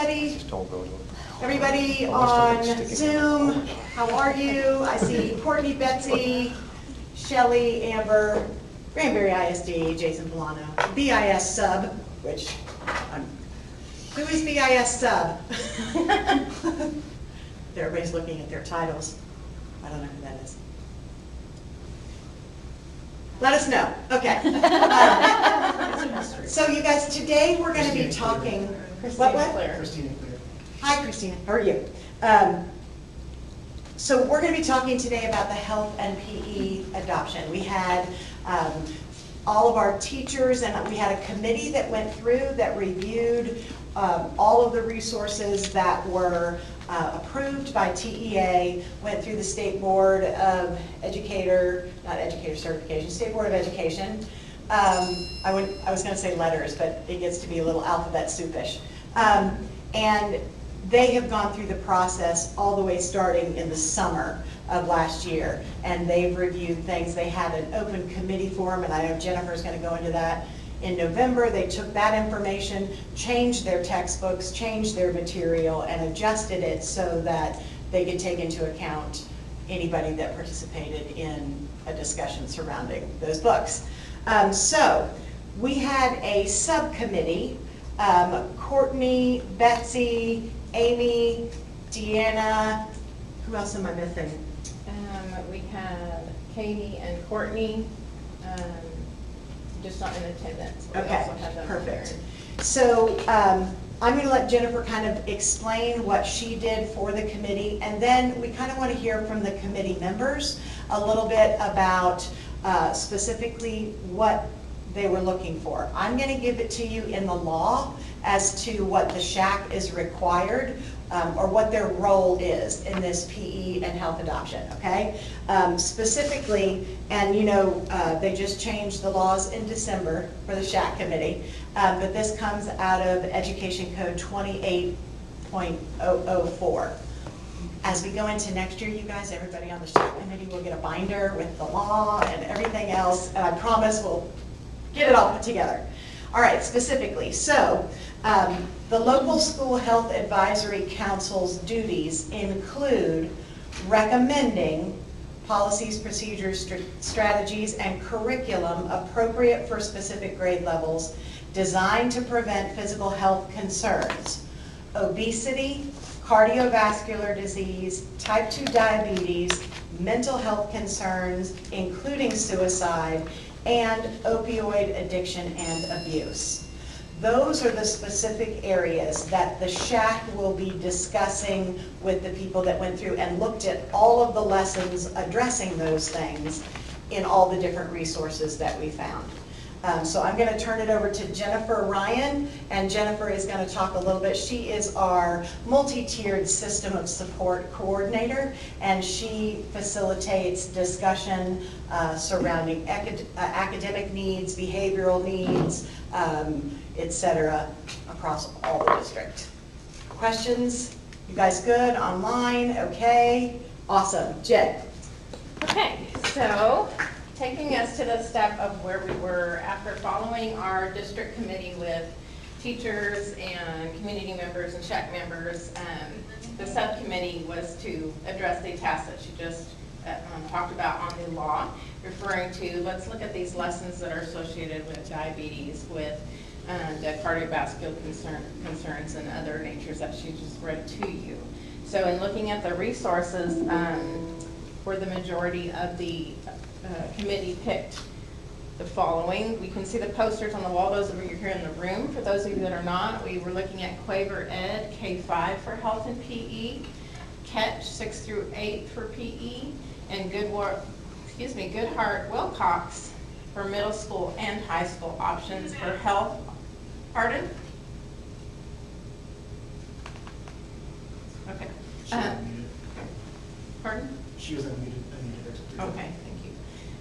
everybody. Everybody on Zoom, how are you? I see Courtney, Betsy, Shelly, Amber, Granbury ISD, Jason Polano, BIS sub, which, who is BIS sub? Everybody's looking at their titles. I don't know who that is. Let us know. Okay. So you guys, today we're going to be talking. What? Christina Clear. Hi, Christina. How are you? So we're going to be talking today about the health and PE adoption. We had all of our teachers, and we had a committee that went through that reviewed all of the resources that were approved by TEA, went through the State Board of State Board of Education. I was going to say letters, but it gets to be a little alphabet soupish. And they have gone through the process all the way starting in the summer of last year, and they've reviewed things. They had an open committee forum, and I know Jennifer's going to go into that in November. They took that information, changed their textbooks, changed their material, and adjusted it so that they could take into account anybody that participated in a discussion surrounding those books. So we had a subcommittee, Courtney, Betsy, Amy, Deanna, who else am I missing? We had Katie and Courtney, just not in attendance. Okay, perfect. So I'm going to let Jennifer kind of explain what she did for the committee, and then we kind of want to hear from the committee members a little bit about specifically what they were looking for. I'm going to give it to you in the law as to what the SHAC is required or what their role is in this PE and health adoption, okay? Specifically, and you know, they just changed the laws in December for the SHAC committee, but this comes out of Education Code 28.004. As we go into next year, you guys, everybody on the SHAC committee will get a binder with the law and everything else, and I promise we'll get it all put together. All right, specifically, so the local school health advisory council's duties include recommending policies, procedures, strategies, and curriculum appropriate for specific grade levels designed to prevent physical health concerns, obesity, cardiovascular disease, type 2 diabetes, mental health concerns, including suicide, and opioid addiction and abuse. Those are the specific areas that the SHAC will be discussing with the people that went through and looked at all of the lessons addressing those things in all the different resources that we found. So I'm going to turn it over to Jennifer Ryan, and Jennifer is going to talk a little bit. She is our multi-tiered system of support coordinator, and she facilitates discussion surrounding academic needs, behavioral needs, etc. across all the district. Questions? You guys good? Online? Okay. Awesome. Jen. Okay, so taking us to the step of where we were after following our district committee with teachers and community members and SHAC members, the subcommittee was to address the task that she just talked about on the law, referring to let's look at these lessons that are associated with diabetes, with the cardiovascular concerns and other natures that she just read to you. So in looking at the resources, where the majority of the committee picked the following. We can see the posters on the wall, those of you here in the room. For those of you that are not, we were looking at Quaver Ed, K-5 for health and PE, Catch 6 through 8 for PE, and Goodhart Wilcox for middle school and high school options for health. Pardon? Okay. Pardon? She was unmuted. Okay, thank you.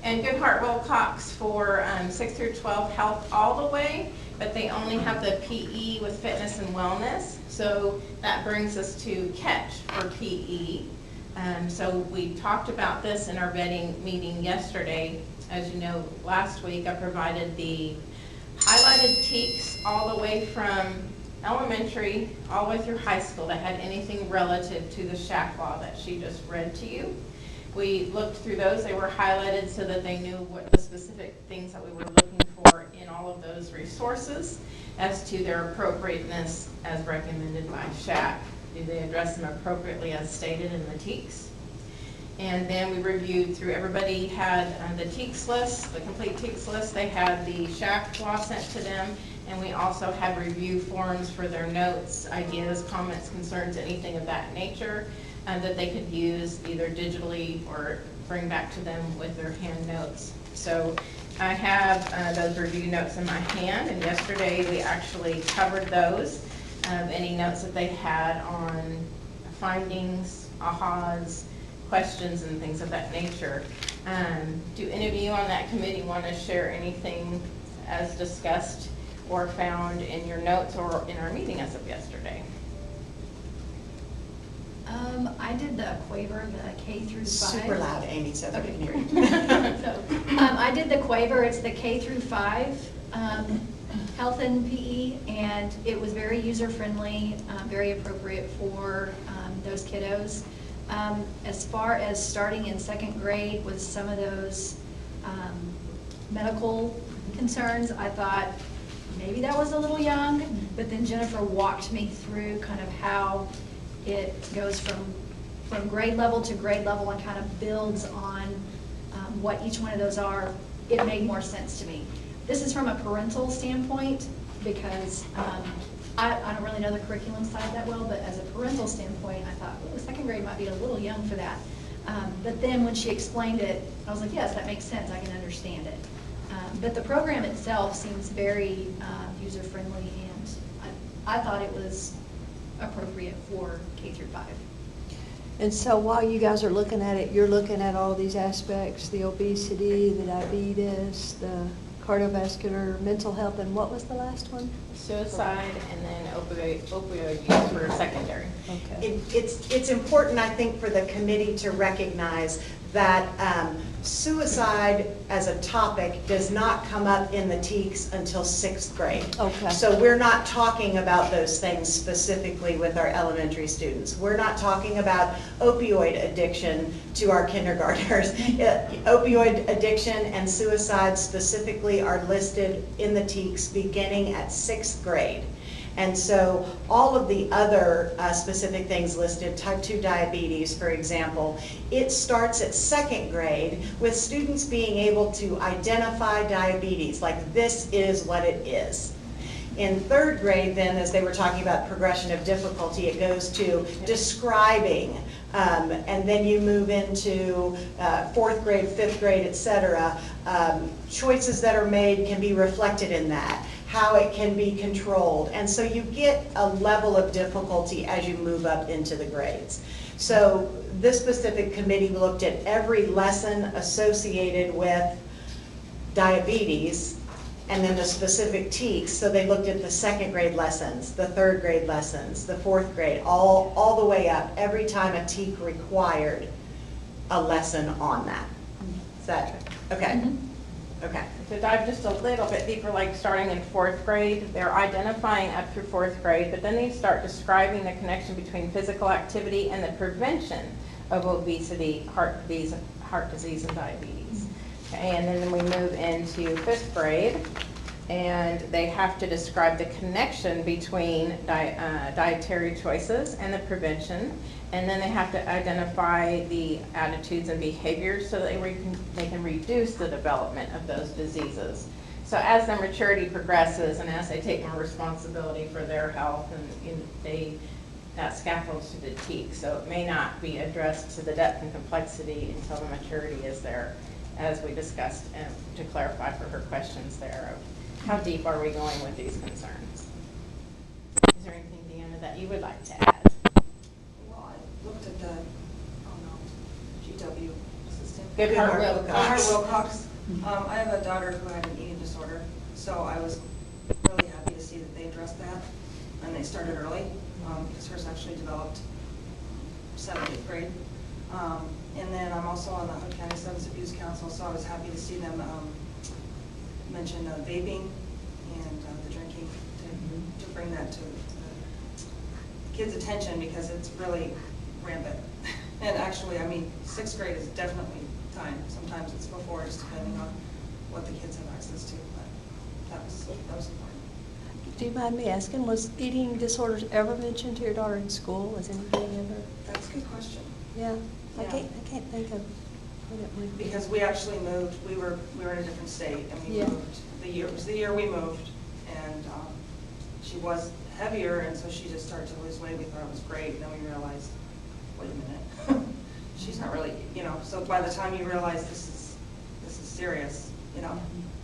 And Goodhart Wilcox for 6 through 12 health all the way, but they only have the PE with fitness and wellness. So that brings us to Catch for PE. So we talked about this in our vetting meeting yesterday. As you know, last week I provided the highlighted TEKS all the way from elementary, all the way through high school that had anything relative to the shack law that she just read to you. We looked through those, they were highlighted so that they knew what the specific things that we were looking for in all of those resources as to their appropriateness as recommended by shack. Do they address them appropriately as stated in the TEKS? And then we reviewed through, everybody had the TEKS list, the complete TEKS list. They had the shack law sent to them, and we also had review forms for their notes, ideas, comments, concerns, anything of that nature that they could use either digitally or bring back to them with their hand notes. So I have those review notes in my hand, and yesterday we actually covered those, any notes that they had on findings, ahas, questions, and things of that nature. Do any of you on that committee want to share anything as discussed or found in your notes or in our meeting as of yesterday? I did the Quaver, the K through 5. Super loud, Amy, so that we can hear you. So, I did the Quaver, it's the K through 5 health and PE, and it was very user-friendly, very appropriate for those kiddos. As far as starting in 2nd grade with some of those medical concerns, I thought maybe that was a little young, but then Jennifer walked me through kind of how it goes from grade level to grade level and kind of builds on what each one of those are. It made more sense to me. This is from a parental standpoint because I don't really know the curriculum side that well, but as a parental standpoint, I thought, oh, 2nd grade might be a little young for that. But then when she explained it, I was like, yes, that makes sense. I can understand it. But the program itself seems very user-friendly, and I thought it was appropriate for K through 5. And so while you guys are looking at it, you're looking at all these aspects, the obesity, the diabetes, the cardiovascular, mental health, and what was the last one? Suicide, and then opioid use for secondary. Okay. It's important, I think, for the committee to recognize that suicide as a topic does not come up in the TEKS until 6th grade. Okay. So we're not talking about those things specifically with our elementary students. We're not talking about opioid addiction to our kindergartners. Opioid addiction and suicide specifically are listed in the TEKS beginning at 6th grade. And so all of the other specific things listed, type 2 diabetes, for example, it starts at 2nd grade with students being able to identify diabetes, like this is what it is. In 3rd grade, then, as they were talking about progression of difficulty, it goes to describing, and then you move into 4th grade, 5th grade, etc. Choices that are made can be reflected in that, how it can be controlled. And so you get a level of difficulty as you move up into the grades. So this specific committee looked at every lesson associated with diabetes and then the specific TEKS. So they looked at the 2nd grade lessons, the 3rd grade lessons, the 4th grade, all the way up, every time a TEK required a lesson on that. Is that okay? Mm-hmm. Okay. To dive just a little bit deeper, like starting in 4th grade, they're identifying up through 4th grade, but then they start describing the connection between physical activity and the prevention of obesity, heart disease, and diabetes. Okay, and then we move into 5th grade, and they have to describe the connection between dietary choices and the prevention. And then they have to identify the attitudes and behaviors so that they can reduce the development of those diseases. So as their maturity progresses and as they take more responsibility for their health, and that scaffolds to the TEK. So it may not be addressed to the depth and complexity until the maturity is there, as we discussed, to clarify for her questions there of how deep are we going with these concerns. Is there anything, Deanna, that you would like to add? Looked at the, GW assistant. Goodhart Wilcox. I have a daughter who had an eating disorder, so I was really happy to see that they addressed that, and they started early, because hers actually developed 7th, 8th grade. And then I'm also on the Hood County Substance Abuse Council, so I was happy to see them mention vaping and the drinking to bring that to kids' attention because it's really rampant. And actually, I mean, 6th grade is definitely time. Sometimes it's before, just depending on what the kids have access to, but that was important. Do you mind me asking, was eating disorders ever mentioned to your daughter in school? Was anything ever? That's a good question. Yeah, I Yeah. can't think of what it would be. Because we actually moved, we were in a different state, and we Yeah. moved, it was the year we moved, and she was heavier, and so she just started to lose weight. We thought it was great, and then we realized, wait a minute, she's not really, so by the time you realize this is serious,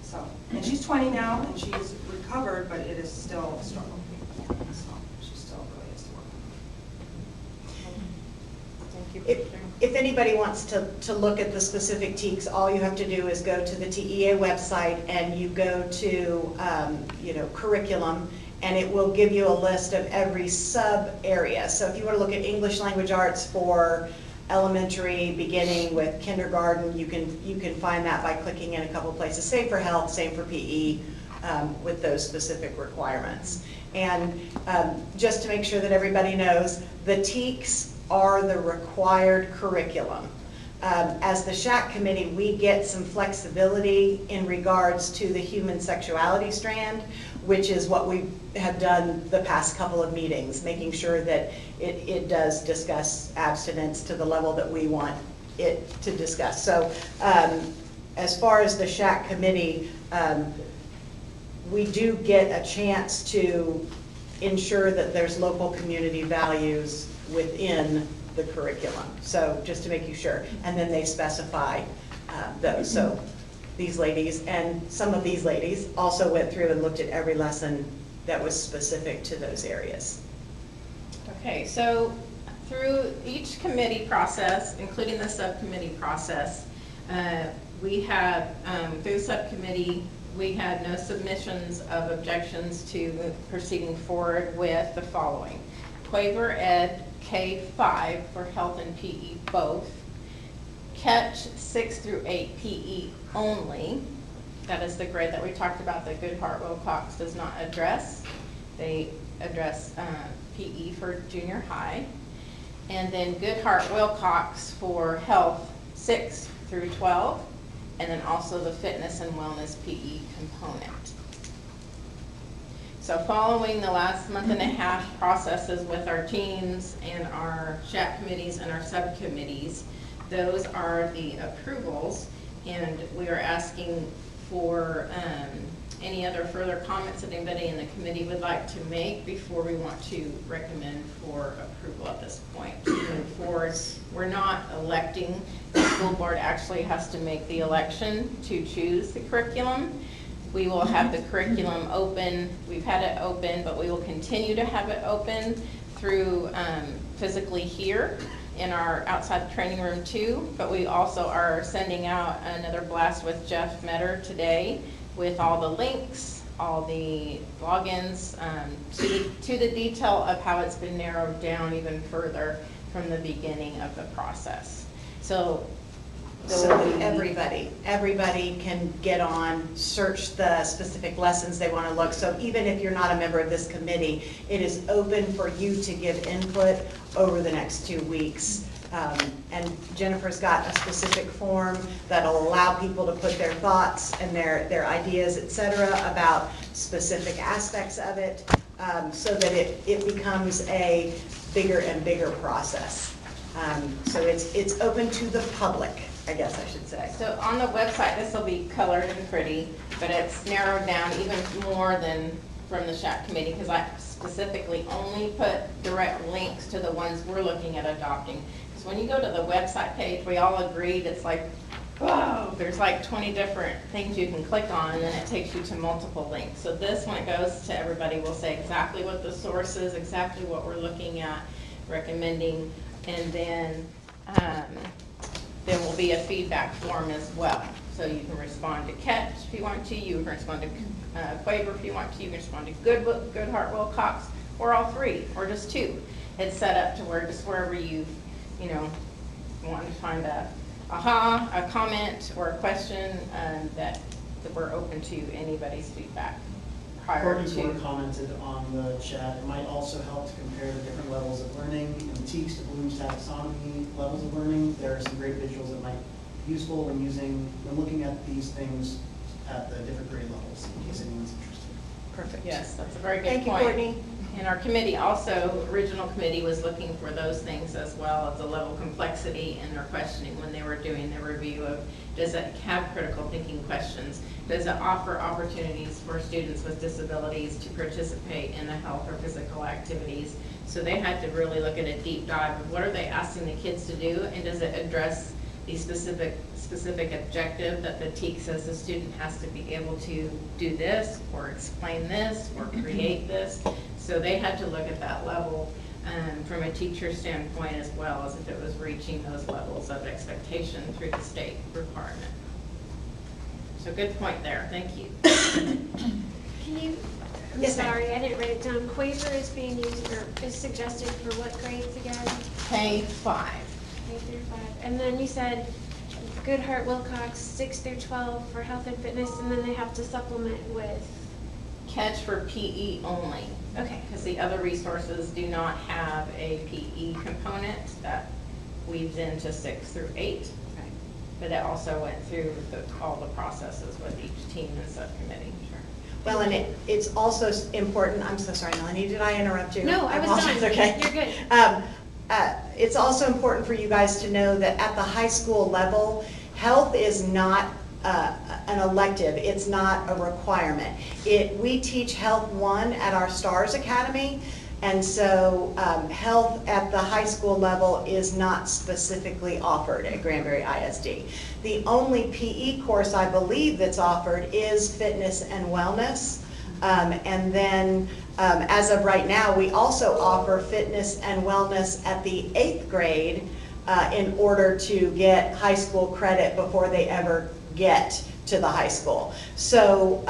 so. And she's 20 now, and she's recovered, but it is still a struggle. So she still really has to work on it. Thank you. If anybody wants to look at the specific TEKs, all you have to do is go to the TEA website and you go to, curriculum, and it will give you a list of every sub-area. So if you want to look at English language arts for elementary, beginning with kindergarten, you can find that by clicking in a couple places. Same for health, same for PE, with those specific requirements. And just to make sure that everybody knows, the TEKs are the required curriculum. As the SHAC committee, we get some flexibility in regards to the human sexuality strand, which is what we have done the past couple of meetings, making sure that it does discuss abstinence to the level that we want it to discuss. So as far as the SHAC committee, we do get a chance to ensure that there's local community values within the curriculum. So just to make you sure. And then they specify those. So these ladies and some of these ladies also went through and looked at every lesson that was specific to those areas. Okay, so through each committee process, including the subcommittee process, we had, through subcommittee, we had no submissions of objections to proceeding forward with the following. Quaver Ed K-5 for health and PE both. Catch 6 through 8 PE only. That is the grade that we talked about that Goodhart Wilcox does not address. They address PE for junior high. And then Goodhart Wilcox for health 6 through 12. And then also the fitness and wellness PE component. So following the last month and a half processes with our teams and our SHAC committees and our subcommittees, those are the approvals, and we are asking for any other further comments that anybody in the committee would like to make before we want to recommend for approval at this point. To move forward, we're not electing. The school board actually has to make the election to choose the curriculum. We will have the curriculum open. We've had it open, but we will continue to have it open through physically here in our outside training room too. But we also are sending out another blast with Jeff Metter today with all the links, all the logins, to the detail of how it's been narrowed down even further from the beginning of the process. So that everybody can get on, search the specific lessons they want to look. So even if you're not a member of this committee, it is open for you to give input over the next 2 weeks. And Jennifer's got a specific form that'll allow people to put their thoughts and their ideas, et cetera, about specific aspects of it, so that it becomes a bigger and bigger process. So it's open to the public, I guess I should say. So on the website, this will be colored and pretty, but it's narrowed down even more than from the SHAC committee, because I specifically only put direct links to the ones we're looking at adopting. Because when you go to the website page, we all agreed it's like, whoa, there's like 20 different things you can click on, and then it takes you to multiple links. So this, when it goes to everybody, will say exactly what the source is, exactly what we're looking at, recommending, and then there will be a feedback form as well. So you can respond to Catch if you want to, you can respond to Quaver if you want to, you can respond to Goodhart Wilcox, or all three, or just two. It's set up to where just wherever you want to find a comment or a question, that we're open to anybody's feedback prior Courtney to. Ford commented on the chat, it might also help to compare the different levels of learning and Teeks to Bloom's taxonomy levels of learning. There are some great visuals that might be useful when looking at these things at the different grade levels, in case anyone's interested. Perfect. Yes, that's a very good Thank you, point. Courtney. And our committee also, original committee was looking for those things as well as the level of complexity in their questioning when they were doing the review of, does it have critical thinking questions? Does it offer opportunities for students with disabilities to participate in the health or physical activities? So they had to really look at a deep dive of what are they asking the kids to do, and does it address the specific objective that the TEAC says the student has to be able to do this, or explain this, or create this. So they had to look at that level from a teacher standpoint, as well as if it was reaching those levels of expectation through the state requirement. So good point there, thank you. Can you, I'm Yes, ma'am. sorry, I didn't write it down. Quasar is being used or is suggested for what grades again? K-5. K through 5. And then you said Goodhart Wilcox 6 through 12 for health and fitness, and then they have to supplement with, Catch for PE only. okay. Because the other resources do not have a PE component that weaves into 6 through 8. But it also went through all the processes with each team and subcommittee. Well, and it's also important, I'm so sorry, Melanie, did I interrupt you? No, I was apologize, done. Okay. You're good. It's also important for you guys to know that at the high school level, health is not an elective, it's not a requirement. We teach Health 1 at our STARS Academy, and so health at the high school level is not specifically offered at Granbury ISD. The only PE course I believe that's offered is fitness and wellness. And then as of right now, we also offer fitness and wellness at the 8th grade in order to get high school credit before they ever get to the high school. So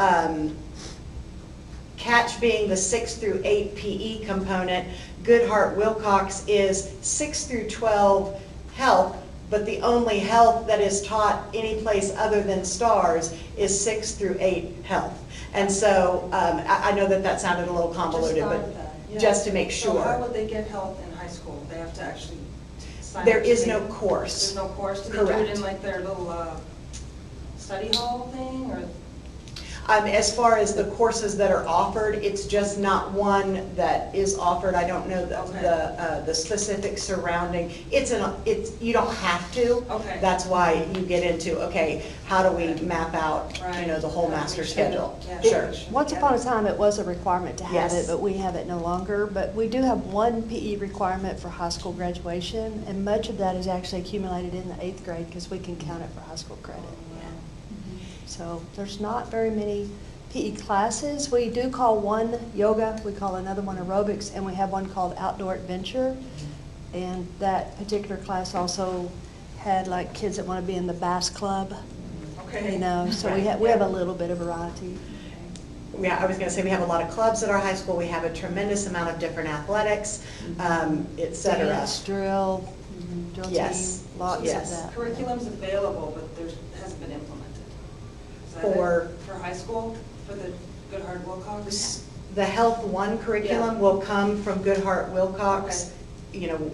Catch being the 6 through 8 PE component, Goodhart Wilcox is 6 through 12 health, but the only health that is taught any place other than STARS is 6 through 8 health. And so I know that sounded a little convoluted, but just to make sure. So how would they get health in high school? They have to actually sign up? There is to no take- course. There's no course? Do they do Correct. it in like their little study hall thing, or? As far as the courses that are offered, it's just not one that is offered. I don't know the specifics surrounding. You don't have to. Okay. That's why you get into, okay, how do we map out, Right. the whole Yeah, master make sure. schedule? Yeah, Sure. make sure. Once upon a time, it was a requirement to have Yes. it, but we have it no longer. But we do have one PE requirement for high school graduation, and much of that is actually accumulated in the 8th grade because we can count it for high school credit. So there's not very many PE classes. We do call one yoga, we call another one aerobics, and we have one called Outdoor Adventure. And that particular class also had like kids that want to be in the bass club, Okay. so we have a little bit of variety. Yeah, I was going to say, we have a lot of clubs at our high school. We have a tremendous amount of different athletics, et cetera. Dance, drill team, Yes. lots Yes. of that. Curriculum's available, but there hasn't been implemented. Is that it? For- For high school, for the Goodhart Wilcox? The Health 1 curriculum Yeah. will come from Goodhart Wilcox,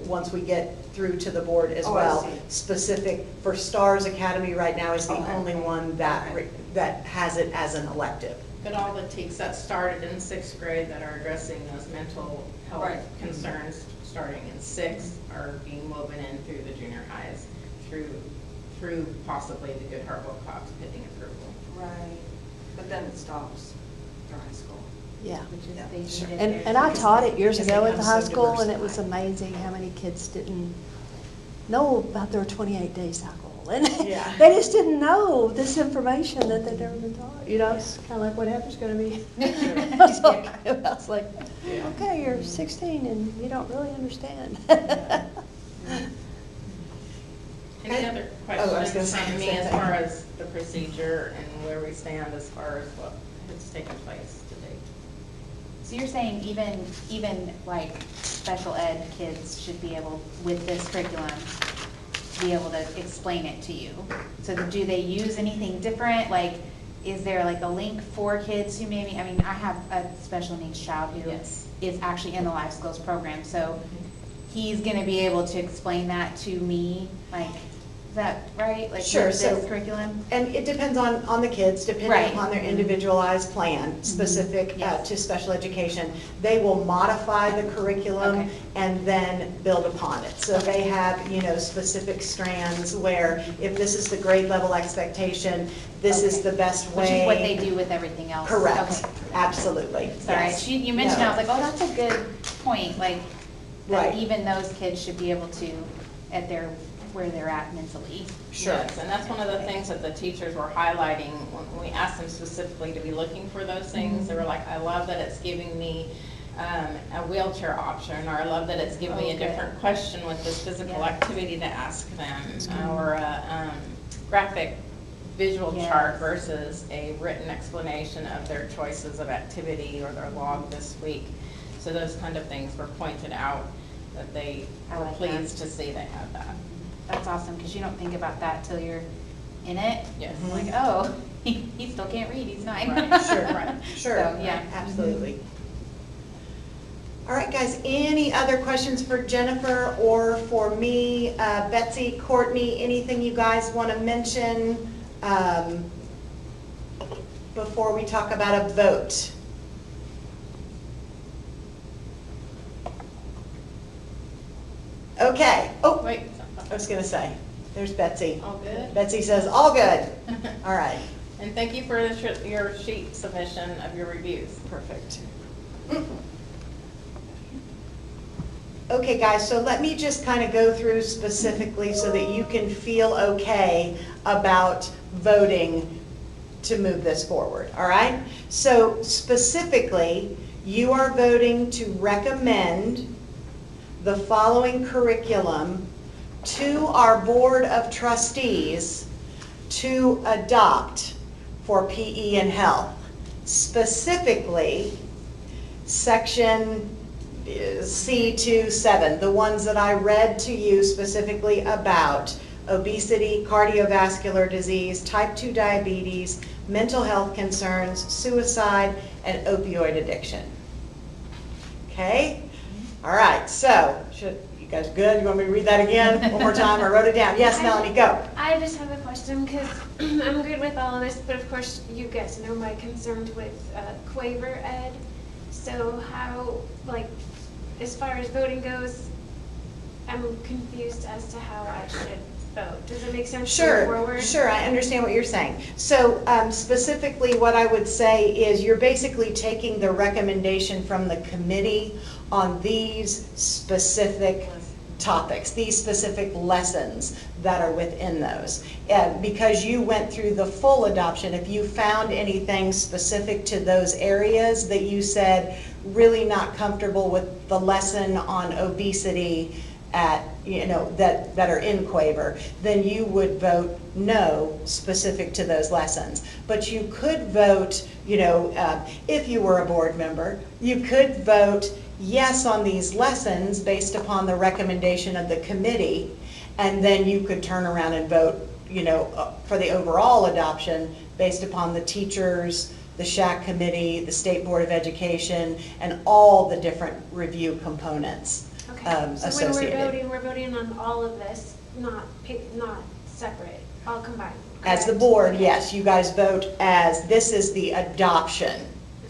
once we get through to the board as Oh, I well. see. Specific for STARS Academy right now is the Okay. only one that Okay. that has it as an elective. But all the TEACs that started in 6th grade that are addressing those mental health Right. concerns, starting in 6th, are being woven in through the junior highs, through possibly the Goodhart Wilcox pending approval. Right, but then it stops for high school. Yeah. Sure. And I taught it years Because they ago at become the high so school, and it was diversified. amazing how many kids didn't know about their 28-day cycle. And Yeah. they just didn't know this information that they'd never been taught. It's kind of like what happens going to be. So I was like, okay, you're 16 and you don't really understand. Any other I was gonna questions say from the me same as thing. far as the procedure and where we stand as far as what has taken place to date? So you're saying even like special ed kids should be able, with this curriculum, be able to explain it to you? So do they use anything different? Like, is there like a link for kids who maybe, I mean, I have a special needs child who Yes. is actually in the life skills program, so he's gonna be able to explain that to me, like, is that right? Like, Sure, with so- this curriculum? And it depends on the kids, depending Right. upon their individualized plan, specific Yes. to special education. They will modify the curriculum Okay. and then build upon it. So they have, specific strands where if this is the grade level expectation, this is Okay. the best way. Which is what they do with everything else? Correct, Okay. absolutely. Sorry, yes. you mentioned, I No. was like, oh, that's a good point, like, that Right. even those kids should be able to, where they're at mentally. Sure. Yes, and that's one of the things that the teachers were highlighting when we asked them specifically to be looking for those things. They were like, I love that it's giving me a wheelchair option, or I love that it's giving me a Okay. different question with this physical Yeah. activity to ask them, or a graphic visual Yes. chart versus a written explanation of their choices of activity or their log this week. So those kind of things were pointed out, that they I were like that. pleased to see they had that. That's awesome, because you don't think about that till you're in it. Yes. Like, oh, he still can't read, he's 9. Right. Sure, Right. sure, So, yeah. absolutely. All right, guys, any other questions for Jennifer or for me? Betsy, Courtney, anything you guys want to mention before we talk about a vote? Okay, oh, Wait. I was going to say, there's Betsy. All good? Betsy says, all good. All right. And thank you for your sheet submission of your reviews. Perfect. Okay, guys, so let me just kind of go through specifically so that you can feel okay about voting to move this forward, all right? So specifically, you are voting to recommend the following curriculum to our Board of Trustees to adopt for PE and health. Specifically, section C27, the ones that I read to you specifically about obesity, cardiovascular disease, type 2 diabetes, mental health concerns, suicide, and opioid addiction. Okay? All right, so, you guys good? You want me to read that again one more time? I wrote it down. Yes, Melanie, go. I just have a question because I'm good with all of this, but of course you guys know my concerns with Quaver Ed. So how, like, as far as voting goes, I'm confused as to how I should vote. Does it make sense to move forward? Sure, I understand what you're saying. So specifically what I would say is you're basically taking the recommendation from the committee on these specific topics, these specific lessons that are within those. Because you went through the full adoption, if you found anything specific to those areas that you said really not comfortable with the lesson on obesity at, that are in Quaver, then you would vote no specific to those lessons. But you could vote, if you were a board member, you could vote yes on these lessons based upon the recommendation of the committee, and then you could turn around and vote, for the overall adoption based upon the teachers, the SHAC committee, the State Board of Education, and all the different review components So associated. we're voting on all of this, not separate, all combined. As the correct? board, Okay. yes, you guys vote as, this is the adoption.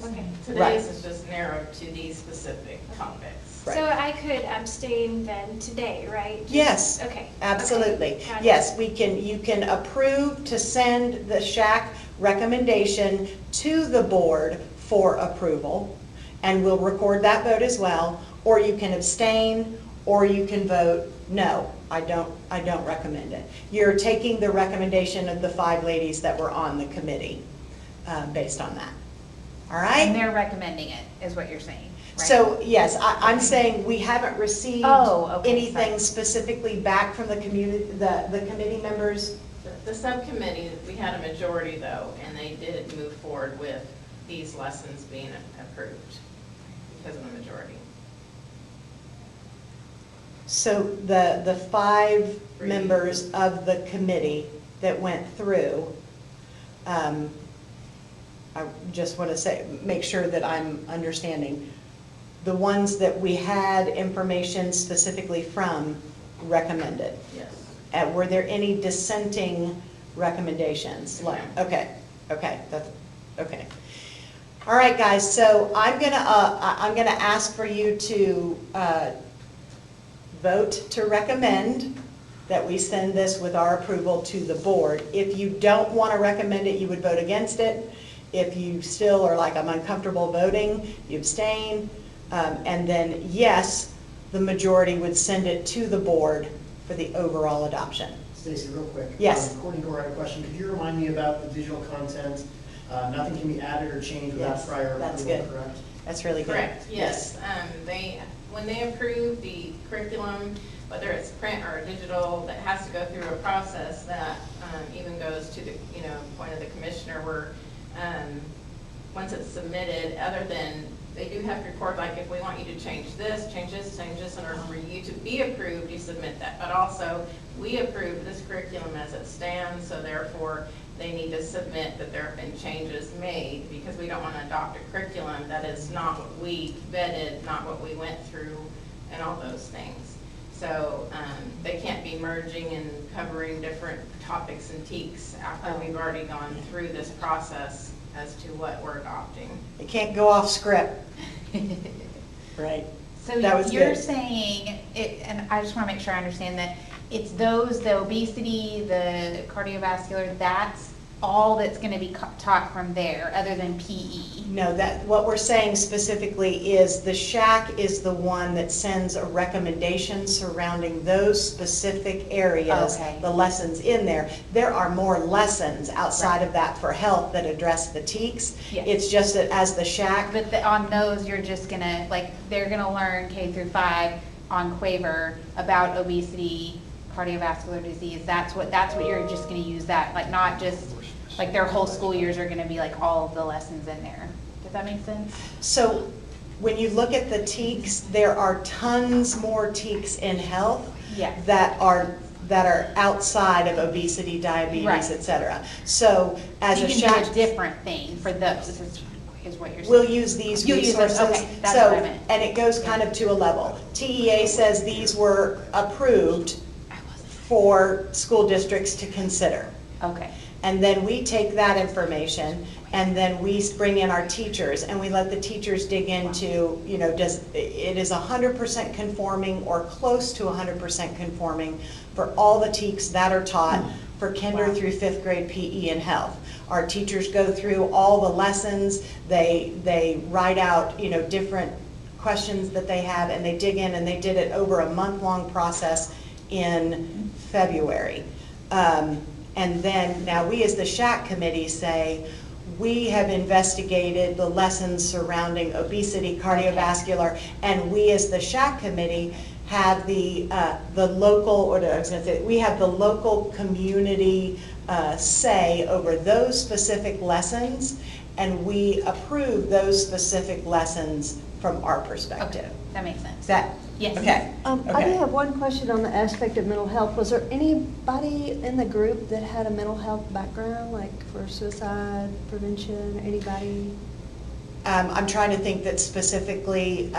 Okay. Right. Today's is just narrowed to these specific topics. Right. So I could abstain then today, right? Just- Yes. Okay. Absolutely. Okay, got it. Yes, you can approve to send the SHAC recommendation to the board for approval, and we'll record that vote as well, or you can abstain, or you can vote, no, I don't recommend it. You're taking the recommendation of the 5 ladies that were on the committee based on that. All right? And they're recommending it, is what you're saying, right? So, yes, I'm saying we haven't received Oh, okay, anything sorry. specifically back from the committee members. The subcommittee, we had a majority though, and they did move forward with these lessons being approved because of the majority. So the 5 members of the committee that went through I just want to say, make sure that I'm understanding. The ones that we had information specifically from recommended. Yes. Were there any dissenting recommendations? No. Okay, that's, okay. All right, guys, so I'm gonna ask for you to vote to recommend that we send this with our approval to the board. If you don't want to recommend it, you would vote against it. If you still are like, I'm uncomfortable voting, you abstain. And then, yes, the majority would send it to the board for the overall adoption. Stacy, real quick. Yes. According to our question, could you remind me about the digital content? Nothing can be added or changed without Yes, prior that's approval, good. correct? That's really good. Correct, yes. When they approve the curriculum, whether it's print or digital, that has to go through a process that even goes to the, point of the commissioner where, once it's submitted, other than, they do have to record, like, if we want you to change this, in order for you to be approved, you submit that. But also, we approve this curriculum as it stands, so therefore, they need to submit that there have been changes made, because we don't want to adopt a curriculum that is not what we vetted, not what we went through, and all those things. So they can't be merging and covering different topics and teaks after we've already gone through this process as to what we're adopting. It can't go off script. Right. So That was you're good. saying, and I just want to make sure I understand that, it's those, the obesity, the cardiovascular, that's all that's going to be taught from there, other than PE? No, what we're saying specifically is the SHAC is the one that sends a recommendation surrounding those specific areas, Okay. the lessons in there. There are more lessons outside of that for health that address the TEKS. Yes. It's just that as the SHAC, But on those, you're just going to, like, they're going to learn K through 5 on Quaver about obesity, cardiovascular disease. That's what you're just going to use that, like, not just, like, their whole school years are going to be like all of the lessons in there. Does that make sense? so when you look at the TEKS, there are tons more TEKS in health Yes. that are outside of obesity, diabetes, Right. et cetera. So as So a you can do a SHAC, different thing for those, is what you're saying. we'll use these You'll use those, resources. okay, that's what I So, meant. and it goes kind of to a level. TEA says these were approved for school districts to consider. Okay. And then we take that information and then we bring in our teachers and we let the teachers dig into, it is 100% conforming or close to 100% conforming for all the TEKS that are taught for kinder through 5th grade PE and health. Our teachers go through all the lessons, they write out, different questions that they have, and they dig in, and they did it over a month-long process in February. And then, now we as the SHAC committee say, we have investigated the lessons surrounding obesity, cardiovascular, and we as the SHAC committee have the local, we have the local community say over those specific lessons, and we approve those specific lessons from our perspective. Okay, that makes sense. Yes. Okay. I Okay. do have one question on the aspect of mental health. Was there anybody in the group that had a mental health background, like for suicide prevention, anybody? I'm trying to think that specifically,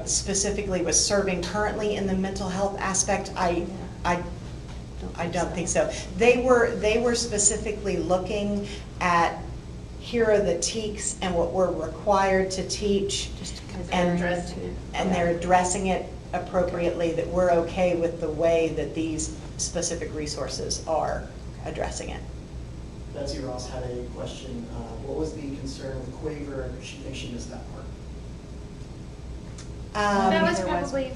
specifically was serving currently in the mental health aspect. I don't think so. They were specifically looking at, here are the TEKS and what we're required to teach. And they're addressing it appropriately, that we're okay with the way that these specific resources are addressing it. Betsy Ross had a question. What was the concern with Quaver, and she thinks she missed that part? That was there was- probably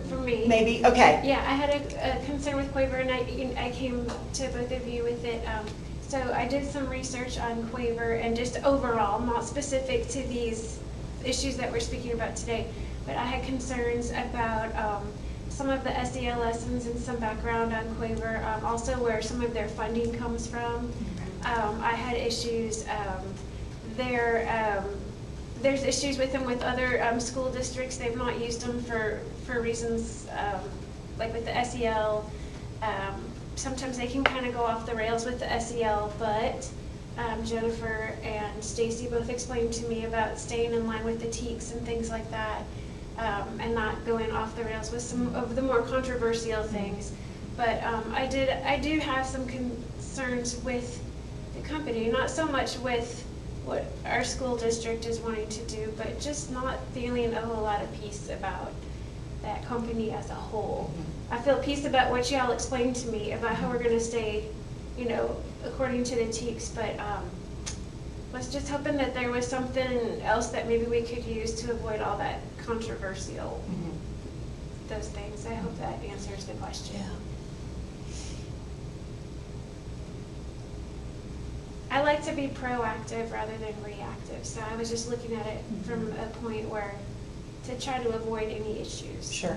for me. Maybe, okay. Yeah, I had a concern with Quaver, and I came to both of you with it. So I did some research on Quaver and just overall, not specific to these issues that we're speaking about today, but I had concerns about some of the SEL lessons and some background on Quaver, also where some of their funding comes from. I had issues there's issues with them with other school districts. They've not used them for reasons like with the SEL sometimes they can kind of go off the rails with the SEL, but Jennifer and Stacy both explained to me about staying in line with the TEKS and things like that, and not going off the rails with some of the more controversial things. But I do have some concerns with the company, not so much with what our school district is wanting to do, but just not feeling a whole lot of peace about that company as a whole. I feel peace about what y'all explained to me about how we're gonna stay, you know, according to the TEKS, but was just hoping that there was something else that maybe we could use to avoid all that controversial, those things. I hope that answers the question. I like to be proactive rather than reactive, so I was just looking at it from a point where to try to avoid any issues. Sure,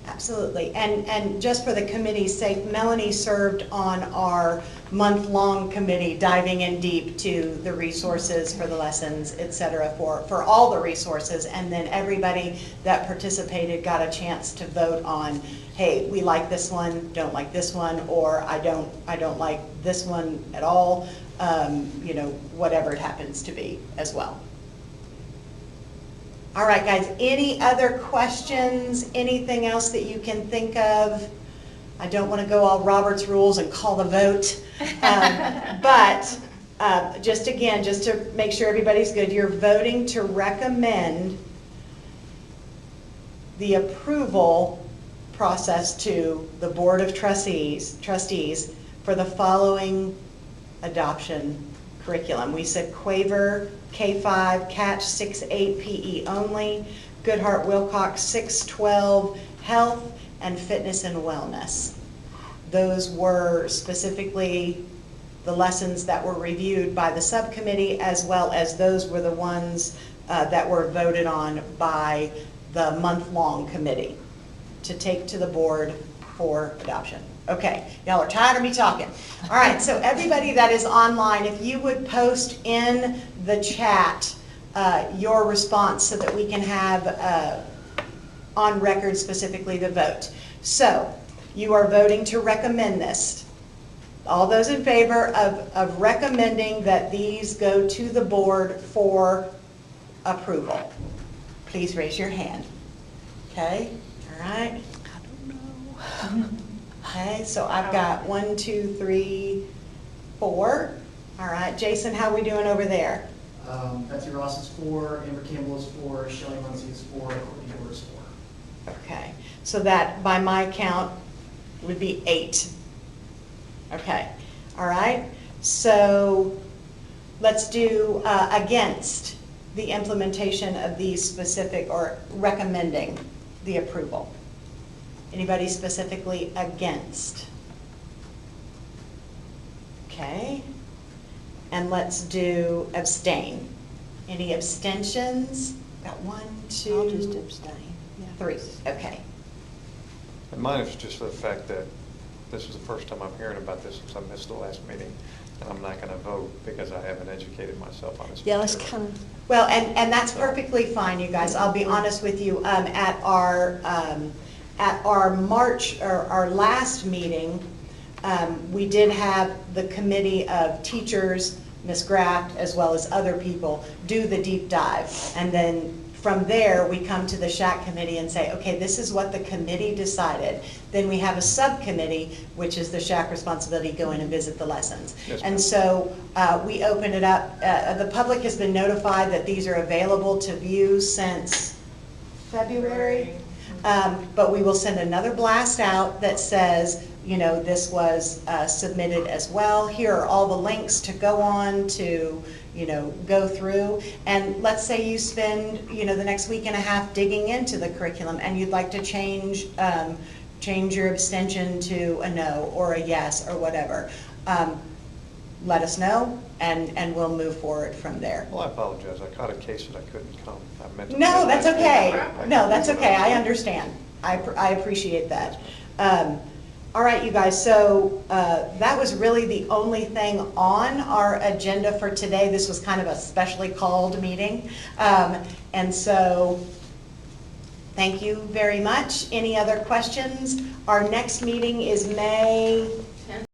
absolutely. And just for the committee's sake, Melanie served on our month-long committee, diving in deep to the resources for the lessons, et cetera, for all the resources. And then everybody that participated got a chance to vote on, hey, we like this one, don't like this one, or I don't like this one at all, you know, whatever it happens to be as well. All right, guys, any other questions? Anything else that you can think of? I don't want to go all Robert's rules and call the vote. But just again, just to make sure everybody's good, you're voting to recommend the approval process to the Board of Trustees for the following adoption curriculum. We said Quaver, K-5, Catch 6-8 PE only, Goodhart Wilcox 6-12, Health and Fitness and Wellness. Those were specifically the lessons that were reviewed by the subcommittee, as well as those were the ones that were voted on by the month-long committee to take to the board for adoption. Okay, y'all are tired of me talking. All right, so everybody that is online, if you would post in the chat your response so that we can have on record specifically the vote. So you are voting to recommend this. All those in favor of recommending that these go to the board for approval, please raise your hand. Okay, all right. I don't know. Okay, so I've got 1, 2, 3, 4. All right, Jason, how are we doing over there? Betsy Ross is 4, Amber Campbell is 4, Shelley Muncie is 4, Courtney Dorr is 4. Okay, so that by my count would be 8. Okay, all right, so let's do against the implementation of these specific, or recommending the approval. Anybody specifically against? Okay, and let's do abstain. Any abstentions? Got 1, 2, I'll just abstain. Yeah. 3, okay. And mine is just the fact that this is the first time I'm hearing about this since I missed the last meeting, and I'm not going to vote because I haven't educated myself on this. Yeah, that's material. kind of, Well, and that's perfectly fine, you guys. I'll be honest with you, at our March, or our last meeting, we did have the committee of teachers, Ms. Graft, as well as other people, do the deep dive. And then from there, we come to the SHAC committee and say, okay, this is what the committee decided. Then we have a subcommittee, which is the SHAC responsibility, go in and visit the lessons. Yes, and ma'am. so we open it up. The public has been notified that these are available to view since February. But we will send another blast out that says, you know, this was submitted as well. Here are all the links to go on to, you know, go through. And let's say you spend, you know, the next week and a half digging into the curriculum and you'd like to change your abstention to a no or a yes or whatever. Let us know and we'll move forward from there. Well, I apologize. I caught a case that I couldn't come. I meant to No, do that's that. okay. No, that's okay. I understand. I appreciate that. All right, you guys, so that was really the only thing on our agenda for today. This was kind of a specially called meeting. And so thank you very much. Any other questions? Our next meeting is May 10